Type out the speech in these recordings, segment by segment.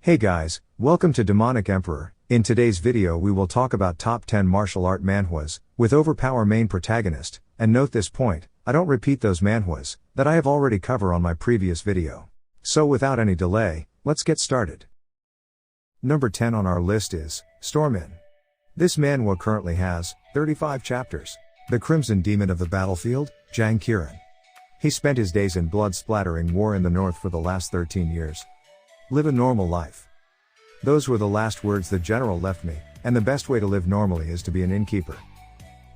Hey guys, welcome to Demonic Emperor. In today's video we will talk about top 10 martial art manhwas, with Overpower main protagonist, and note this point, I don't repeat those manhwas, that I have already covered on my previous video. So without any delay, let's get started. Number 10 on our list is, Stormin. This manhwa currently has, 35 chapters. The Crimson Demon of the Battlefield, Jang Kiran. He spent his days in blood-splattering war in the north for the last 13 years. Live a normal life. Those were the last words the general left me, and the best way to live normally is to be an innkeeper.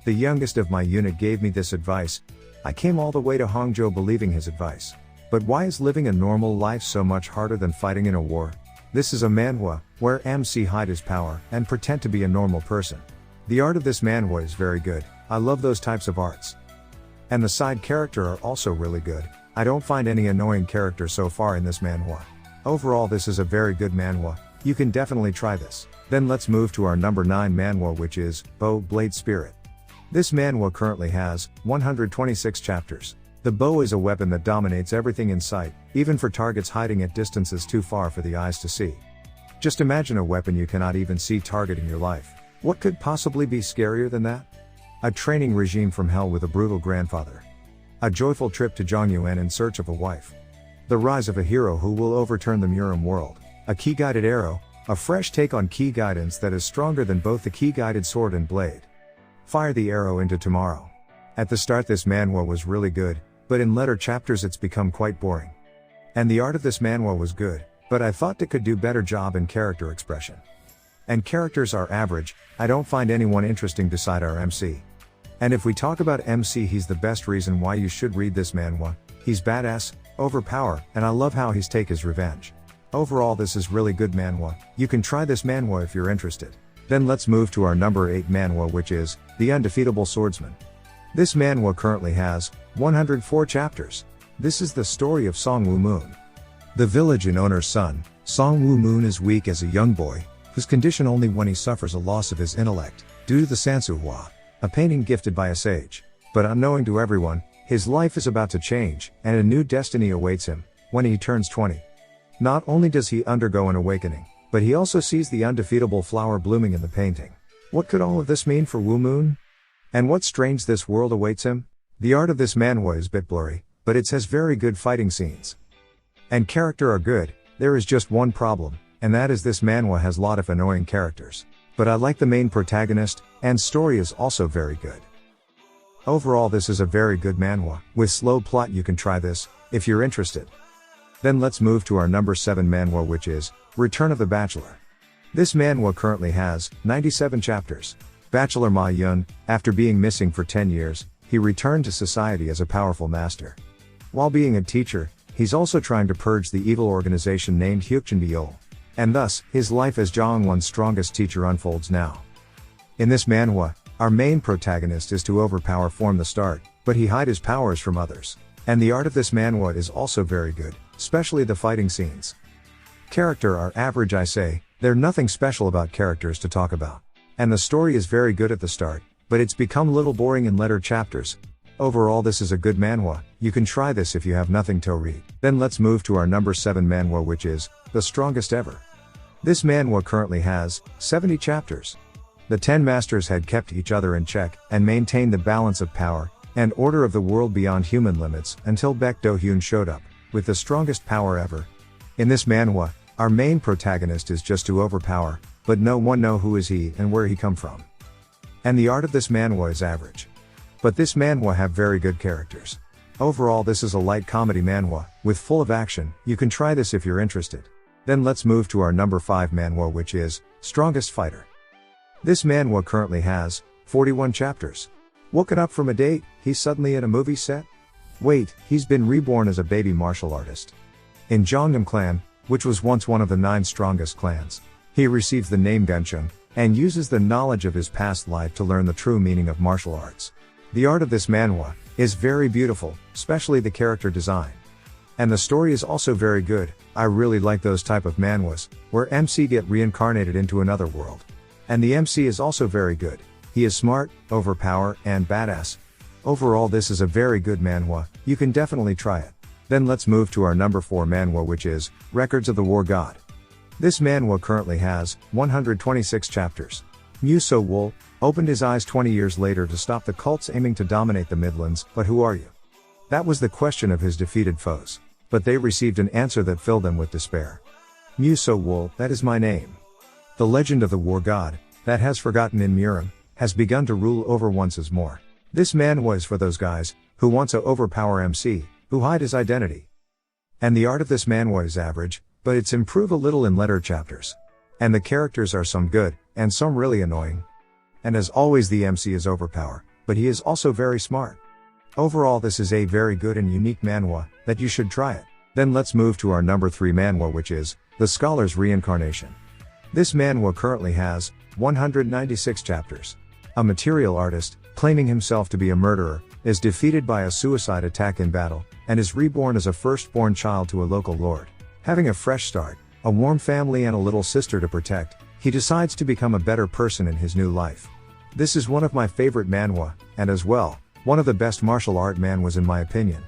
The youngest of my unit gave me this advice. I came all the way to Hangzhou believing his advice. But why is living a normal life so much harder than fighting in a war? This is a manhwa, where MC hide his power, and pretend to be a normal person. The art of this manhwa is very good, I love those types of arts. And the side character are also really good, I don't find any annoying character so far in this manhwa. Overall this is a very good manhwa, you can definitely try this. Then let's move to our number 9 manhwa, which is, Bow Blade Spirit. This manhwa currently has, 126 chapters. The bow is a weapon that dominates everything in sight, even for targets hiding at distances too far for the eyes to see. Just imagine a weapon you cannot even see targeting your life. What could possibly be scarier than that? A training regime from hell with a brutal grandfather. A joyful trip to Zhongyuan in search of a wife. The rise of a hero who will overturn the Murim world. A key-guided arrow, a fresh take on key guidance that is stronger than both the key-guided sword and blade. Fire the arrow into tomorrow. At the start this manhwa was really good, but in later chapters it's become quite boring. And the art of this manhwa was good, but I thought it could do better job in character expression. And characters are average, I don't find anyone interesting beside our MC. And if we talk about MC, he's the best reason why you should read this manhwa. He's badass, overpower, and I love how he's take his revenge. Overall this is really good manhwa, you can try this manhwa if you're interested. Then let's move to our number 8 manhwa, which is, The Undefeatable Swordsman. This manhwa currently has, 104 chapters. This is the story of Song Woo Moon. The village in owner's son, Song Woo Moon is weak as a young boy, whose condition only when he suffers a loss of his intellect, due to the Sansuhua, a painting gifted by a sage. But unknowing to everyone, his life is about to change, and a new destiny awaits him, when he turns 20. Not only does he undergo an awakening, but he also sees the undefeatable flower blooming in the painting. What could all of this mean for Woo Moon? And what strange this world awaits him? The art of this manhwa is bit blurry, but it has very good fighting scenes. And character are good, there is just one problem, and that is this manhwa has lot of annoying characters. But I like the main protagonist, and story is also very good. Overall this is a very good manhwa, with slow plot. You can try this, if you're interested. Then let's move to our number 7 manhwa, which is, Return of the Bachelor. This manhwa currently has, 97 chapters. Bachelor Ma Yun, after being missing for 10 years, he returned to society as a powerful master. While being a teacher, he's also trying to purge the evil organization named Hyukchin Biol. And thus, his life as Zhongwan's strongest teacher unfolds now. In this manhwa, our main protagonist is to overpower from the start, but he hide his powers from others. And the art of this manhwa is also very good, especially the fighting scenes. Character are average, I say, there's nothing special about characters to talk about. And the story is very good at the start, but it's become little boring in later chapters. Overall this is a good manhwa, you can try this if you have nothing to read. Then let's move to our number 7 manhwa, which is, The Strongest Ever. This manhwa currently has, 70 chapters. The 10 masters had kept each other in check, and maintained the balance of power, and order of the world beyond human limits, until Baek Do-hyun showed up, with the strongest power ever. In this manhwa, our main protagonist is just to overpower, but no one know who is he and where he come from. And the art of this manhwa is average. But this manhwa have very good characters. Overall this is a light comedy manhwa, with full of action, you can try this if you're interested. Then let's move to our number 5 manhwa, which is, Strongest Fighter. This manhwa currently has, 41 chapters. Woken up from a date, he's suddenly at a movie set? Wait, he's been reborn as a baby martial artist. In Jeonnam clan, which was once one of the 9 strongest clans, he receives the name Gunchung, and uses the knowledge of his past life to learn the true meaning of martial arts. The art of this manhwa is very beautiful, especially the character design. And the story is also very good, I really like those type of manhwas, where MC get reincarnated into another world. And the MC is also very good, he is smart, overpower, and badass. Overall this is a very good manhwa, you can definitely try it. Then let's move to our number 4 manhwa, which is, Records of the War God. This manhwa currently has 126 chapters. Muso Wool opened his eyes 20 years later to stop the cults aiming to dominate the Midlands, but who are you? That was the question of his defeated foes. But they received an answer that filled them with despair. Muso Wool, that is my name. The legend of the war god, that has forgotten in Murim, has begun to rule over once more. This manhwa is for those guys, who wants to overpower MC, who hide his identity. And the art of this manhwa is average, but it's improved a little in later chapters. And the characters are some good, and some really annoying. And as always the MC is Overpower, but he is also very smart. Overall this is a very good and unique manhwa, that you should try it. Then let's move to our number 3 manhwa, which is The Scholar's Reincarnation. This manhwa currently has 196 chapters. A material artist, claiming himself to be a murderer, is defeated by a suicide attack in battle, and is reborn as a firstborn child to a local lord. Having a fresh start, a warm family and a little sister to protect, he decides to become a better person in his new life. This is one of my favorite manhwa, and as well, one of the best martial art manhwas in my opinion.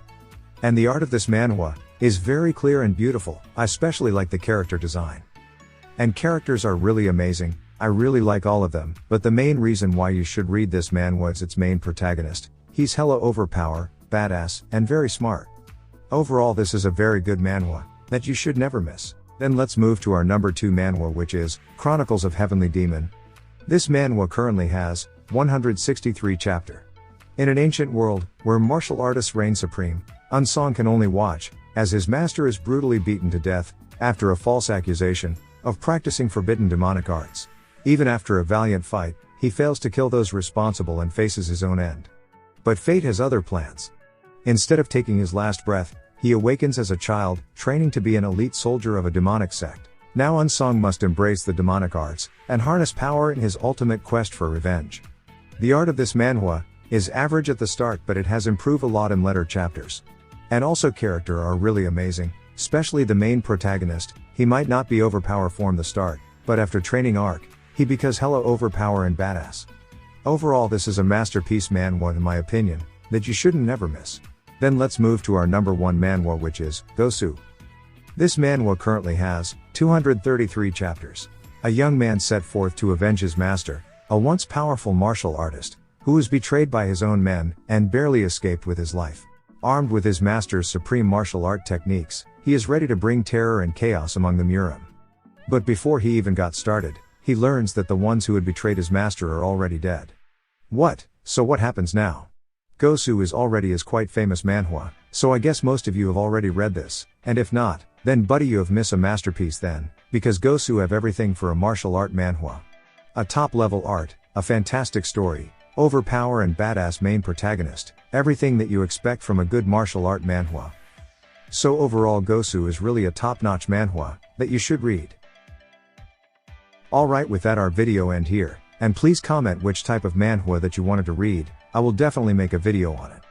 And the art of this manhwa is very clear and beautiful. I especially like the character design. And characters are really amazing, I really like all of them, but the main reason why you should read this manhwa is its main protagonist. He's hella overpower, badass, and very smart. Overall this is a very good manhwa, that you should never miss. Then let's move to our number 2 manhwa, which is Chronicles of Heavenly Demon. This manhwa currently has 163 chapters. In an ancient world, where martial artists reign supreme, Unsong can only watch, as his master is brutally beaten to death, after a false accusation, of practicing forbidden demonic arts. Even after a valiant fight, he fails to kill those responsible and faces his own end. But fate has other plans. Instead of taking his last breath, he awakens as a child, training to be an elite soldier of a demonic sect. Now Unsong must embrace the demonic arts, and harness power in his ultimate quest for revenge. The art of this manhwa is average at the start, but it has improved a lot in later chapters. And also character are really amazing, especially the main protagonist. He might not be overpower from the start, but after training arc, he becomes hella overpower and badass. Overall this is a masterpiece manhwa in my opinion, that you shouldn't never miss. Then let's move to our number 1 manhwa, which is Gosu. This manhwa currently has 233 chapters. A young man set forth to avenge his master, a once powerful martial artist, who was betrayed by his own men, and barely escaped with his life. Armed with his master's supreme martial art techniques, he is ready to bring terror and chaos among the Murim. But before he even got started, he learns that the ones who had betrayed his master are already dead. What? So what happens now? Gosu is already a quite famous manhwa, so I guess most of you have already read this, and if not, then buddy you have missed a masterpiece then, because Gosu have everything for a martial art manhwa. A top level art, a fantastic story, overpower and badass main protagonist, everything that you expect from a good martial art manhwa. So overall Gosu is really a top-notch manhwa, that you should read. Alright, with that our video end here, and please comment which type of manhwa that you wanted to read, I will definitely make a video on it.